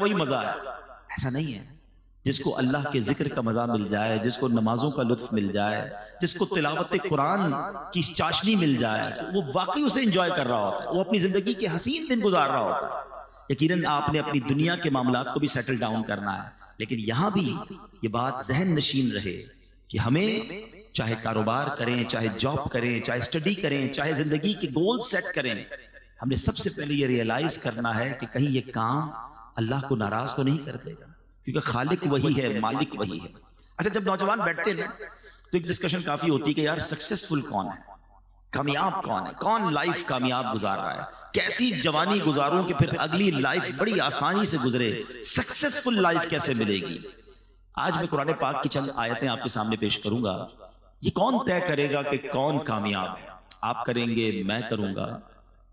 وہی مزہ ہے. ایسا نہیں ہے. جس کو اللہ کے ذکر کا مزہ مل جائے، جس کو نمازوں کا لطف مل جائے، جس کو تلاوت قرآن کی چاشنی مل جائے، تو وہ واقعی اسے انجوائے کر رہا ہوتا ہے، وہ اپنی زندگی کے حسین دن گزار رہا ہوتا ہے. یقیناً آپ نے اپنی دنیا کے معاملات کو بھی سیٹل ڈاؤن کرنا ہے، لیکن یہاں بھی یہ بات ذہن نشین رہے کہ ہمیں چاہے کاروبار کریں، چاہے جاب کریں، چاہے اسٹڈی کریں، چاہے زندگی کے گول سیٹ کریں، ہم نے سب سے پہلے یہ ریئلائز کرنا ہے کہ کہیں یہ کام اللہ کو ناراض تو نہیں کر دے گا، کیونکہ خالق وہی ہے، مالک وہی ہے. اچھا، جب نوجوان بیٹھتے ہیں تو ایک ڈسکشن کافی ہوتی ہے کہ یار سکسیسفل کون ہے، کامیاب کون ہے، کون لائف کامیاب گزار رہا ہے، کیسی جوانی گزاروں کہ پھر اگلی لائف بڑی آسانی سے گزرے، سکسیسفل لائف کیسے ملے گی. آج میں قرآن پاک کی چند آیتیں آپ کے سامنے پیش کروں گا. یہ کون طے کرے گا کہ کون کامیاب ہے؟ آپ کریں گے، میں کروں گا،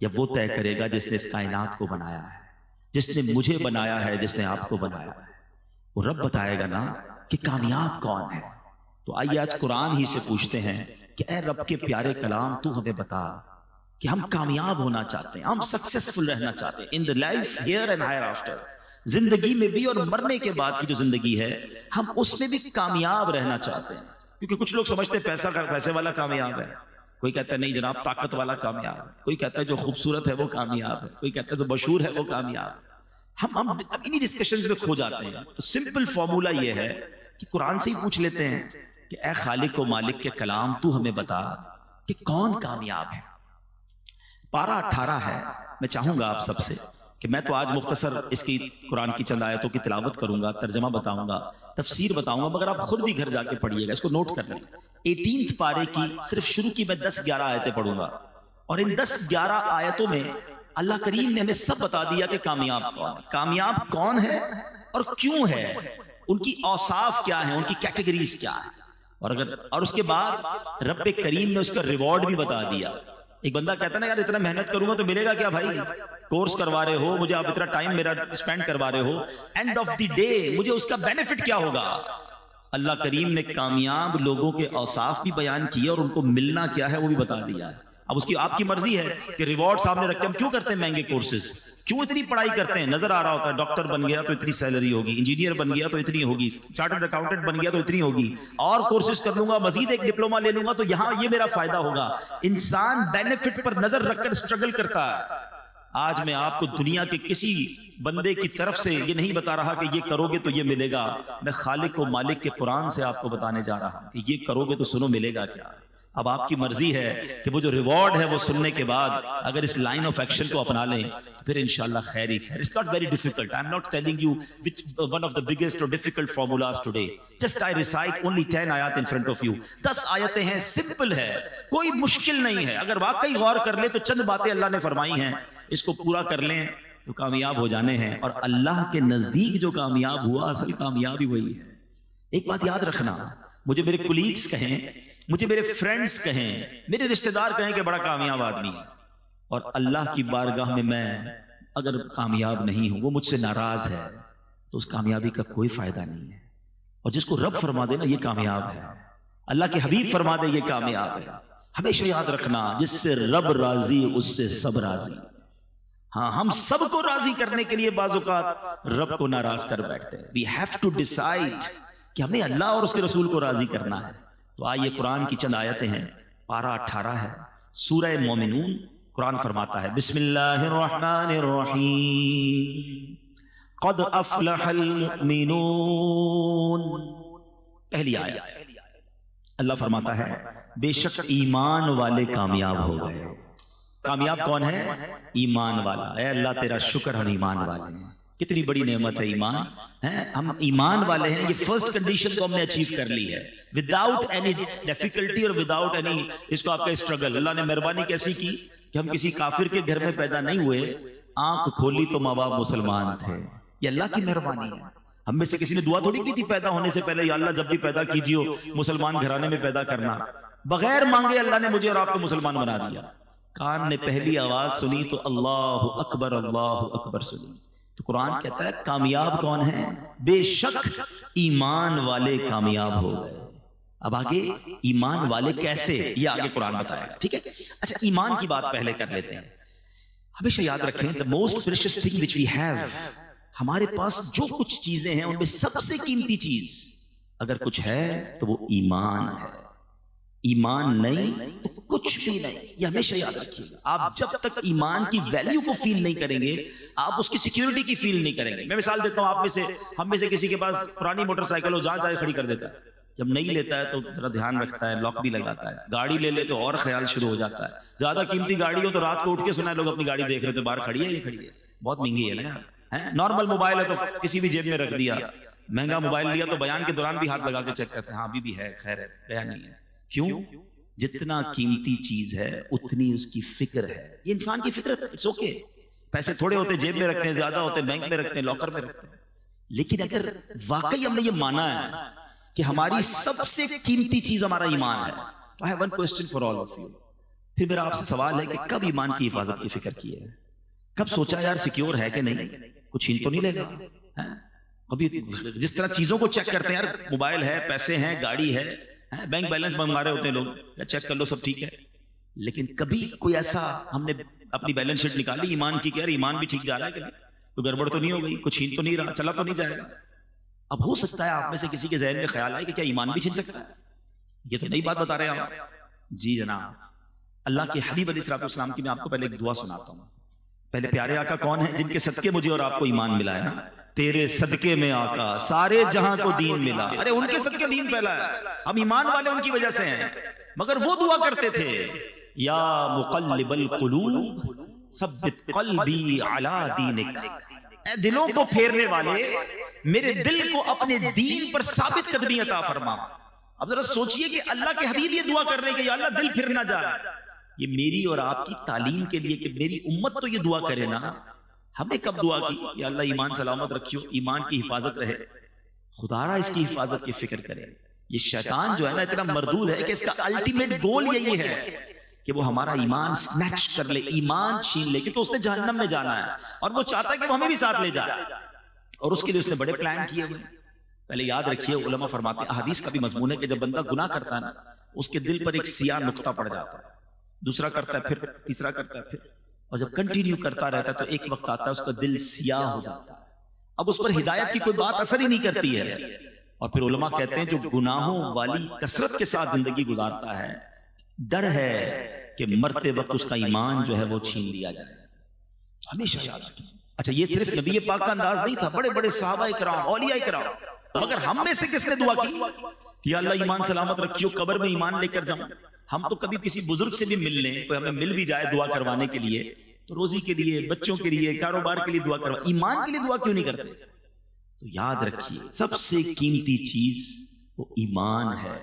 یا وہ طے کرے گا جس نے اس کائنات کو بنایا ہے، جس نے مجھے بنایا ہے، جس نے آپ کو بنایا ہے. وہ رب بتائے گا نا کہ کامیاب کون ہے. تو آئیے آج قرآن ہی سے پوچھتے ہیں کہ اے رب کے پیارے کلام، تو ہمیں بتا کہ ہم کامیاب ہونا چاہتے ہیں، ہم سکسیسفل رہنا چاہتے ہیں in the life here and hereafter, زندگی میں بھی اور مرنے کے بعد کی جو زندگی ہے ہم اس میں بھی کامیاب رہنا چاہتے ہیں. کیونکہ کچھ لوگ سمجھتے ہیں پیسے والا کامیاب ہے، کوئی کہتا ہے نہیں جناب طاقت والا کامیاب ہے، کوئی کہتا ہے جو خوبصورت ہے وہ کامیاب ہے، کوئی کہتا ہے جو مشہور ہے وہ کامیاب ہے. ہم انہی ڈسکشنز میں کھو جاتے ہیں. تو سمپل فارمولا یہ ہے کہ قرآن سے ہی پوچھ لیتے ہیں کہ اے خالق و مالک کے کلام، تو ہمیں بتا کہ کون کامیاب ہے. پارہ 18 ہے. میں چاہوں گا آپ سب سے کہ میں تو آج مختصر اس کی قرآن کی چند آیتوں کی تلاوت کروں گا، ترجمہ بتاؤں گا، تفسیر بتاؤں گا، مگر آپ خود بھی گھر جا کے پڑھیے گا، اس کو نوٹ کر لیں. 18 پارے کی صرف شروع کی میں 10-11 آیتیں پڑھوں گا، اور ان 10-11 آیتوں میں اللہ کریم نے ہمیں سب بتا دیا کہ کامیاب کون ہے اور کیوں ہے، ان کی اوصاف کیا ہیں، ان کی کیٹیگریز کیا ہیں، اور اس کے بعد رب کریم نے اس کا ریوارڈ بھی بتا دیا. ایک بندہ کہتا ہے نا یار اتنا محنت کروں گا تو ملے گا کیا بھائی، کورس کروا رہے ہو مجھے، آپ اتنا ٹائم میرا اسپینڈ کروا رہے ہو، اینڈ آف دی ڈے مجھے اس کا بینیفٹ کیا ہوگا. اللہ کریم نے کامیاب لوگوں کے اوصاف بھی بیان کیے اور ان کو ملنا کیا ہے وہ بھی بتا دیا ہے. اب اس کی آپ کی مرضی ہے کہ ریوارڈ سامنے رکھ کے ہم کیوں کرتے ہیں مہنگے کورسز، کیوں اتنی پڑھائی کرتے ہیں. نظر آ رہا ہوتا ہے ڈاکٹر بن گیا تو اتنی سیلری ہوگی، انجینئر بن گیا تو اتنی ہوگی، چارٹرڈ اکاؤنٹنٹ بن گیا تو اتنی ہوگی، اور کورسز کر لوں گا، مزید ایک ڈپلوما لے لوں گا تو یہاں یہ میرا فائدہ ہوگا. انسان بینیفٹ پر نظر رکھ کر اسٹرگل کرتا ہے. آج میں آپ کو دنیا کے کسی بندے کی طرف سے یہ نہیں بتا رہا کہ یہ کرو گے تو یہ ملے گا. میں خالق و مالک کے قرآن سے آپ کو بتانے جا رہا ہوں کہ یہ کرو گے تو سنو ملے گا کیا. اب آپ کی مرضی ہے کہ وہ جو ریوارڈ ہے وہ سننے کے بعد اگر اس لائن آف ایکشن کو اپنا لیں تو پھر انشاءاللہ خیر ہی خیر. It's not very difficult. I'm not telling you which one of the biggest or difficult formulas today. Just I recite only 10 آیات in front of you. 10 آیتیں ہیں، سمپل ہے، کوئی مشکل نہیں ہے. اگر واقعی غور کر لیں تو چند باتیں اللہ نے فرمائی ہیں، اس کو پورا کر لیں تو کامیاب ہو جانے ہیں. اور اللہ کے نزدیک جو کامیاب ہوا اصل کامیابی وہی ہے. ایک بات یاد رکھنا، مجھے میرے کولیگز کہیں، مجھے میرے فرینڈز کہیں، میرے رشتہ دار کہیں کہ بڑا کامیاب آدمی ہے، اور اللہ کی بارگاہ میں اگر کامیاب نہیں ہوں، وہ مجھ سے ناراض ہے، تو اس کامیابی کا کوئی فائدہ نہیں ہے. اور جس کو رب فرما دے نا یہ کامیاب ہے، اللہ کے حبیب فرما دے یہ کامیاب ہے. ہمیشہ یاد رکھنا، جس سے رب راضی اس سے سب راضی. ہاں، ہم سب کو راضی کرنے کے لیے بعض اوقات رب کو ناراض کر بیٹھتے ہیں. We have to decide کہ ہمیں اللہ اور اس کے رسول کو راضی کرنا ہے. تو آئیے قرآن کی چند آیتیں ہیں. پارہ 18 ہے، سورہ مومنون. قرآن فرماتا ہے بسم اللہ الرحمن الرحیم قد افلح المؤمنون. پہلی آیت اللہ فرماتا ہے بے شک ایمان والے کامیاب ہو گئے. کامیاب کون ہے؟ ایمان والا. اے اللہ تیرا شکر ہم ایمان والے ہیں. کتنی بڑی نعمت ہے ایمان. ہم ایمان والے ہیں، یہ فرسٹ کنڈیشن کو ہم نے اچیو کر لی ہے وداؤٹ اینی ڈیفیکلٹی اور وداؤٹ اینی اس کو آپ کا اسٹرگل. اللہ نے مہربانی کیسی کی کہ ہم کسی کافر کے گھر میں پیدا نہیں ہوئے، آنکھ کھولی تو ماں باپ مسلمان تھے. یہ اللہ کی مہربانی ہے. ہم میں سے کسی نے دعا تھوڑی کی تھی پیدا ہونے سے پہلے یا اللہ جب بھی پیدا کیجیے مسلمان گھرانے میں پیدا کرنا. بغیر مانگے اللہ نے مجھے اور آپ کو مسلمان بنا دیا. کان نے پہلی آواز سنی تو اللہ اکبر سنی. تو قرآن کہتا ہے کامیاب کون ہے؟ بے شک ایمان والے کامیاب ہو گئے. اب آگے ایمان والے کیسے، یہ آگے قرآن بتائے گا. ٹھیک ہے، اچھا ایمان کی بات پہلے کر لیتے ہیں. ہمیشہ یاد رکھیں the most precious thing which we have, ہمارے پاس جو کچھ چیزیں ہیں ان میں سب سے قیمتی چیز اگر کچھ ہے تو وہ ایمان ہے. ایمان نہیں تو کچھ بھی نہیں. یہ ہمیشہ یاد رکھیے گا. آپ جب تک ایمان کی ویلیو کو فیل نہیں کریں گے آپ اس کی سیکیورٹی کی فیل نہیں کریں گے. میں مثال دیتا ہوں, آپ میں سے ہم میں سے کسی کے پاس پرانی موٹر سائیکل ہو, جہاں جائے کھڑی کر دیتا ہے. جب نہیں لیتا ہے تو ذرا دھیان رکھتا ہے, لاک بھی لگاتا ہے. گاڑی لے لے تو اور خیال شروع ہو جاتا ہے. زیادہ قیمتی گاڑی ہو تو رات کو اٹھ کے سنا ہے لوگ اپنی گاڑی دیکھ رہے تھے باہر کھڑی ہے نہیں کھڑی ہے, بہت مہنگی ہے نا. نارمل موبائل ہے تو کسی بھی جیب میں رکھ دیا. مہنگا موبائل لیا تو بیان کے دوران بھی ہاتھ لگا کے چیک کرتے ہیں, ہاں ابھی بھی ہے, خیر ہے, بیان نہیں ہے. کیوں؟ جتنا قیمتی چیز ہے اتنی اس کی فکر ہے. یہ انسان کی فطرت ہے. It's okay. پیسے تھوڑے ہوتے جیب میں رکھتے ہیں, زیادہ ہوتے بینک میں رکھتے ہیں, لاکر میں رکھتے ہیں. لیکن اگر واقعی ہم نے یہ مانا ہے کہ ہماری سب سے قیمتی چیز ہمارا ایمان ہے, تو I have one question for all of you. پھر میرا آپ سے سوال ہے کہ کب ایمان کی حفاظت کی فکر کی ہے؟ کب سوچا یار سیکیور ہے کہ نہیں, کچھ چھین تو نہیں لے گا؟ ابھی جس طرح چیزوں کو چیک کرتے ہیں, یار موبائل ہے, پیسے ہیں, گاڑی ہے, بینک بیلنس منگوا رہے ہوتے ہیں لوگ, چیک کر لو سب ٹھیک ہے. لیکن کبھی کوئی ایسا ہم نے اپنی بیلنس شیٹ نکالی ایمان کی کہ یار ایمان بھی ٹھیک جا رہا ہے کہ نہیں, تو گڑبڑ تو نہیں ہو گئی, کچھ چھین تو نہیں رہا, چلا تو نہیں جائے گا. اب ہو سکتا ہے آپ میں سے کسی کے ذہن میں خیال آئے کہ کیا ایمان بھی چھن سکتا ہے؟ یہ تو نئی بات بتا رہے ہیں آپ. جی جناب, اللہ کے حبیب علیہ السلام کی میں آپ کو پہلے ایک دعا سناتا ہوں. پہلے پیارے آقا کون ہیں جن کے صدقے مجھے اور آپ کو ایمان ملا ہے نا؟ تیرے صدقے میں آقا سارے جہاں کو دین ملا. ارے ان کے صدقے دین پھیلا ہے, ہم ایمان والے ان کی وجہ سے ہیں. مگر وہ دعا کرتے تھے, یا مقلب القلوب ثبت قلبی علی دینک. اے دلوں کو پھیرنے والے, میرے دل کو اپنے دین پر ثابت قدمی عطا فرما. اب ذرا سوچئے کہ اللہ کے حبیب یہ دعا کر رہے ہیں کہ یا اللہ دل پھر نہ جائے. یہ میری اور آپ کی تعلیم کے لیے کہ میری امت تو یہ دعا کرے نا. ہم نے کب دعا کی یا اللہ ایمان سلامت رکھیو, ایمان کی حفاظت رہے, خدا را اس کی حفاظت کی فکر کرے. یہ شیطان جو ہے نا اتنا مردود ہے کہ اس کا الٹیمیٹ گول یہی ہے کہ وہ ہمارا ایمان سنیچ کر لے, ایمان چھین لے, کیونکہ اس نے جہنم میں جانا ہے اور وہ چاہتا ہے کہ وہ ہمیں بھی ساتھ لے جائے, اور اس کے لیے اس نے بڑے پلان کیے ہوئے. پہلے یاد رکھیے, علماء فرماتے ہیں, احادیث کا بھی مضمون ہے کہ جب بندہ گناہ کرتا ہے نا اس کے دل پر ایک سیاہ نقطہ پڑ جاتا ہے, دوسرا کرتا ہے, پھر تیسرا کرتا ہے, پھر, اور جب کنٹینیو کرتا رہتا ہے تو ایک وقت آتا ہے اس کا دل سیاہ ہو جاتا ہے. اب اس پر ہدایت کی کوئی بات اثر ہی نہیں کرتی ہے. اور پھر علماء کہتے ہیں جو گناہوں والی کثرت کے ساتھ زندگی گزارتا ہے, ڈر ہے کہ مرتے وقت اس کا ایمان جو ہے وہ چھین لیا جائے. ہمیشہ یاد رکھیں. اچھا, یہ صرف نبی پاک کا انداز نہیں تھا, بڑے بڑے صحابہ کرام, اولیاء کرام. مگر ہم میں سے کس نے دعا کی یا اللہ ایمان سلامت رکھیو, قبر میں ایمان لے کر جاؤں. ہم تو کبھی کسی بزرگ سے بھی مل لیں, کوئی ہمیں مل بھی جائے دعا کروانے کے لیے, تو روزی کے لیے, بچوں کے لیے, کاروبار کے لیے دعا کروا, ایمان کے لیے دعا کیوں نہیں کرتے؟ تو یاد رکھیے سب سے قیمتی چیز وہ ایمان ہے.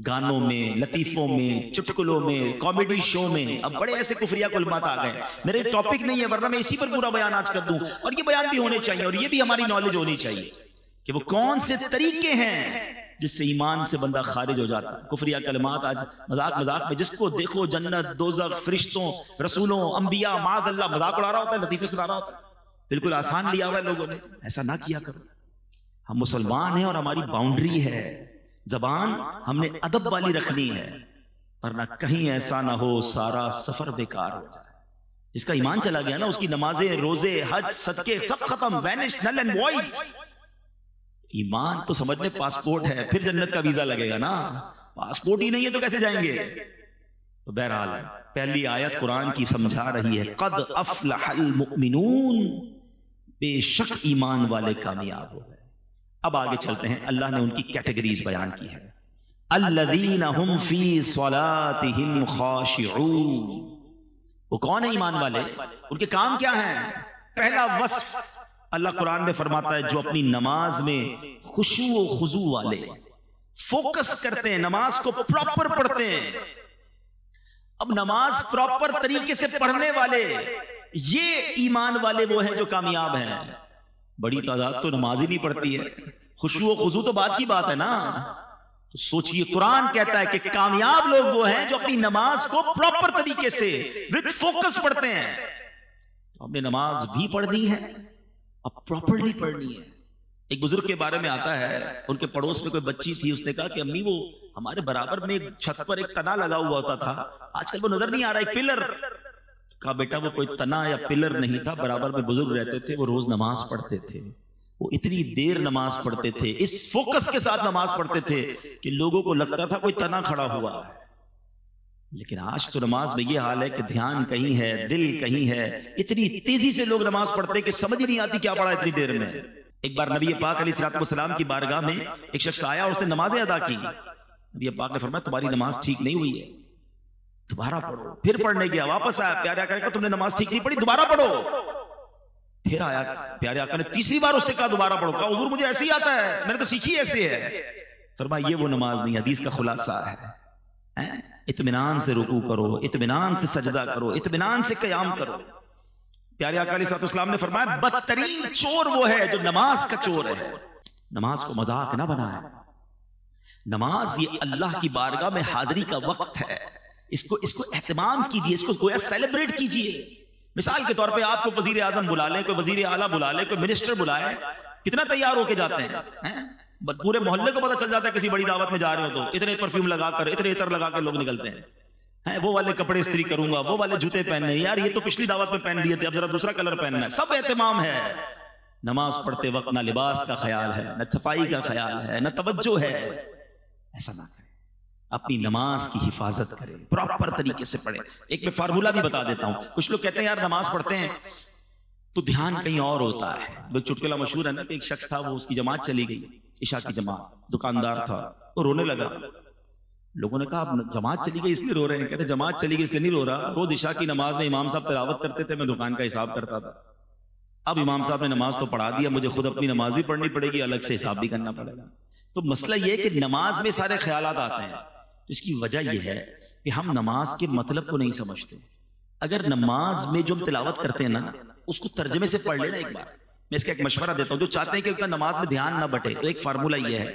گانوں میں, لطیفوں میں, چٹکلوں میں, کامیڈی شو میں اب بڑے ایسے کفریہ کلمات آ گئے. میرے ٹاپک نہیں ہے ورنہ میں اسی پر پورا بیان آج کر دوں, اور یہ بیان بھی ہونے چاہیے, اور یہ بھی ہماری نالج ہونی چاہیے کہ وہ کون سے طریقے ہیں جس سے ایمان سے بندہ خارج ہو جاتا ہے. کفریہ کلمات آج مذاق مذاق میں جس کو دیکھو جنت, دوزخ, فرشتوں, رسولوں, انبیاء, معاذ اللہ, مذاق اڑا رہا ہوتا ہے, لطیفے سنا رہا ہوتا ہے. بالکل آسان لیا ہوا ہے لوگوں نے. ایسا نہ کیا کرو. ہم مسلمان ہیں اور ہماری باؤنڈری ہے, زبان ہم نے ادب والی رکھنی ہے, ورنہ کہیں ایسا نہ ہو سارا سفر بیکار ہو جائے. جس کا ایمان چلا گیا نا اس کی نمازیں, روزے, حج, صدقے سب ختم, وینش, نل اینڈ وائڈ. ایمان تو سمجھ لیں پاسپورٹ ہے, پھر جنت کا ویزا لگے گا نا. پاسپورٹ ہی نہیں ہے تو کیسے جائیں گے؟ تو بہرحال پہلی آیت قرآن کی سمجھا رہی ہے, قد افلح المؤمنون, بے شک ایمان والے کامیاب ہو گئے. اب آگے چلتے ہیں, اللہ نے ان کی کیٹیگریز بیان کی ہے. الذین هم فی صلاتهم خاشعون. وہ کون ہے ایمان والے, ان کے کام کیا ہیں؟ پہلا وصف اللہ قرآن میں فرماتا ہے جو اپنی نماز میں خشوع و خضوع والے, فوکس کرتے ہیں, نماز کو پراپر پڑھتے ہیں. اب نماز پراپر طریقے سے پڑھنے والے, یہ ایمان والے وہ ہیں جو کامیاب ہیں. بڑی تعداد تو نماز ہی نہیں پڑھتی ہے, خشوع و خضوع تو بات کی بات ہے نا. تو سوچئے قرآن کہتا ہے کہ کامیاب لوگ وہ ہیں جو اپنی نماز کو پراپر طریقے سے وتھ فوکس پڑھتے ہیں. تو ہم نے نماز بھی پڑھنی ہے, اب پراپرلی پڑھنی ہے. ایک بزرگ کے بارے میں آتا ہے, ان کے پڑوس میں کوئی بچی تھی, اس نے کہا کہ امی وہ ہمارے برابر میں ایک چھت پر ایک تنا لگا ہوا ہوتا تھا, آج کل وہ نظر نہیں آ رہا, ایک پلر. کہا بیٹا وہ کوئی تنا یا پلر نہیں تھا، برابر میں بزرگ رہتے تھے، وہ روز نماز پڑھتے تھے، وہ اتنی دیر نماز پڑھتے تھے، اس فوکس کے ساتھ نماز پڑھتے تھے کہ لوگوں کو لگتا تھا کوئی تنا کھڑا ہوا ہے۔ لیکن آج تو نماز میں یہ حال ہے کہ دھیان کہیں ہے، دل کہیں ہے، اتنی تیزی سے لوگ نماز پڑھتے کہ سمجھ ہی نہیں آتی کیا پڑھا اتنی دیر میں۔ ایک بار نبی پاک علیہ الصلوۃ والسلام کی بارگاہ میں ایک شخص آیا، اس نے نمازیں ادا کی، نبی پاک نے فرمایا تمہاری نماز ٹھیک نہیں ہوئی ہے، دوبارہ پڑھو۔ پھر پڑھنے گیا، واپس آیا، پیارے آقا نے کہا تم نے نماز ٹھیک نہیں پڑھی، دوبارہ پڑھو۔ پھر آیا پیارے آقا نے تیسری بار اس سے کہا دوبارہ پڑھو، کہا حضور مجھے ایسے ہی آتا ہے، میں نے تو سیکھی ایسے ہے۔ فرمایا یہ وہ نماز نہیں، حدیث کا خلاصہ ہے، اطمینان سے رکوع کرو، اطمینان سے سجدہ کرو، اطمینان سے قیام کرو۔ پیارے آقا علیہ السلام نے فرمایا بدترین چور وہ ہے جو نماز کا چور ہے۔ نماز کو مذاق نہ بنائے، نماز یہ اللہ کی بارگاہ میں حاضری کا وقت ہے، اس کو اہتمام کیجئے، اس کو گویا سیلیبریٹ کیجئے۔ مثال کے طور پہ آپ کو وزیر اعظم بلا لیں، کوئی وزیر اعلیٰ بلا لیں، کوئی منسٹر بلائے، کتنا تیار ہو کے جاتے ہیں، پورے محلے کو پتہ چل جاتا ہے کسی بڑی دعوت میں جا رہے ہو تو اتنے پرفیوم لگا کر، اتنے عطر لگا کے لوگ نکلتے ہیں، وہ والے کپڑے استری کروں گا، وہ والے جوتے پہننے، یار یہ تو پچھلی دعوت میں پہن لیے تھے، اب ذرا دوسرا کلر پہننا ہے، سب اہتمام ہے۔ نماز پڑھتے وقت نہ لباس کا خیال ہے، نہ صفائی کا خیال ہے، نہ توجہ ہے۔ ایسا نہ کریں، اپنی نماز کی حفاظت کریں، پراپر طریقے سے پڑھیں۔ ایک میں فارمولہ بھی بتا دیتا ہوں، کچھ لوگ کہتے ہیں یار نماز پڑھتے ہیں تو دھیان کہیں اور ہوتا ہے۔ وہ چٹکلا مشہور ہے نا کہ ایک شخص تھا، وہ اس کی جماعت چلی گئی، عشاء کی جماعت، دکاندار تھا، وہ رونے لگا۔ لوگوں نے کہا اب جماعت چلی گئی اس لیے رو رہے ہیں؟ کہتے جماعت چلی گئی اس لیے نہیں رو رہا، روز عشاء کی نماز میں امام صاحب تلاوت کرتے تھے، میں دکان کا حساب کرتا تھا، اب امام صاحب نے نماز تو پڑھا دیا، مجھے خود اپنی نماز بھی پڑھنی پڑے گی، الگ سے حساب بھی کرنا پڑے گا۔ تو مسئلہ یہ ہے کہ نماز میں سارے خیالات آتے ہیں، اس کی وجہ یہ ہے کہ ہم نماز کے مطلب کو نہیں سمجھتے۔ اگر نماز میں جو ہم تلاوت کرتے ہیں نا، اس کو ترجمے سے پڑھ لینا ایک بار۔ میں اس کا ایک مشورہ دیتا ہوں، جو چاہتے ہیں کہ ان کا نماز میں دھیان نہ بٹے، تو ایک فارمولہ یہ ہے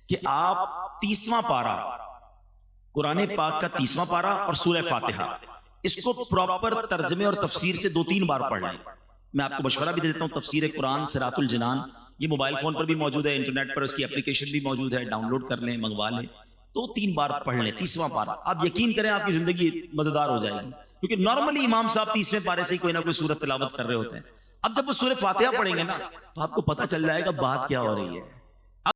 کہ آپ 30واں پارہ قرآن پاک کا 30واں پارہ اور سورہ فاتحہ، اس کو پراپر ترجمے اور تفسیر سے 2-3 بار پڑھ لیں۔ میں آپ کو مشورہ بھی دیتا ہوں، تفسیر قرآن صراط الجنان، یہ موبائل فون پر بھی موجود ہے، انٹرنیٹ پر اس کی اپلیکیشن بھی موجود ہے، ڈاؤن لوڈ کر لیں، منگوا لیں، 2-3 بار پڑھ لیں 30واں پارہ۔ آپ یقین کریں آپ کی زندگی مزیدار ہو جائے گی، کیونکہ نارملی امام صاحب 30ویں پارے سے کوئی نہ کوئی سورت تلاوت کر رہے ہوتے ہیں۔ اب جب وہ سورہ فاتحہ پڑھیں گے نا تو آپ کو پتہ چل جائے گا بات کیا ہو رہی ہے۔